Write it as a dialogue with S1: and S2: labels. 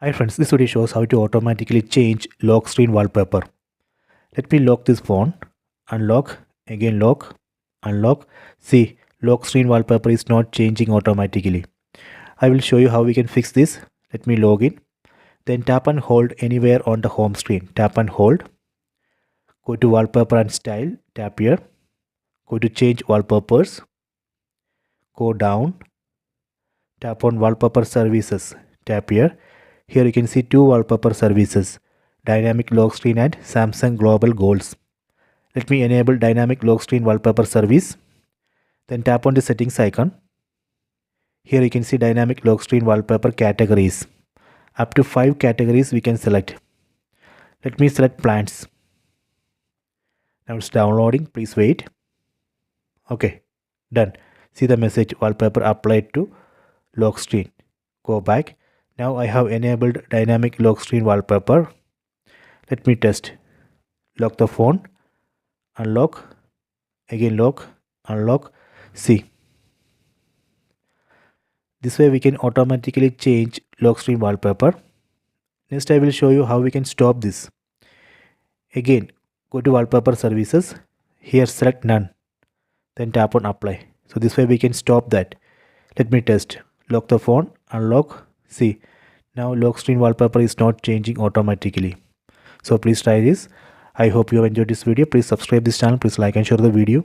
S1: Hi friends, this video shows how to automatically change lock screen wallpaper. Let me lock this phone, unlock, again lock, unlock. See, lock screen wallpaper is not changing automatically. I will show you how we can fix this. Let me log in. Then tap and hold anywhere on the home screen. Tap and hold. Go to wallpaper and style. Tap here. Go to change wallpapers. Go down. Tap on wallpaper services. Tap here. Here you can see two wallpaper services, Dynamic Lock Screen and Samsung Global Goals. Let me enable Dynamic Lock Screen wallpaper service. Then tap on the settings icon. Here you can see Dynamic Lock Screen wallpaper categories. Up to 5 categories we can select. Let me select plants. Now it's downloading. Please wait. Okay, done. See the message wallpaper applied to lock screen. Go back. Now I have enabled dynamic lock screen wallpaper. Let me test. Lock the phone, unlock, again lock, unlock. See. This way we can automatically change lock screen wallpaper. Next I will show you how we can stop this. Again, go to wallpaper services. Here select none. Then tap on apply. So this way we can stop that. Let me test. Lock the phone, unlock. See, now lock screen wallpaper is not changing automatically. So please try this. I hope you have enjoyed this video. Please subscribe this channel. Please like and share the video.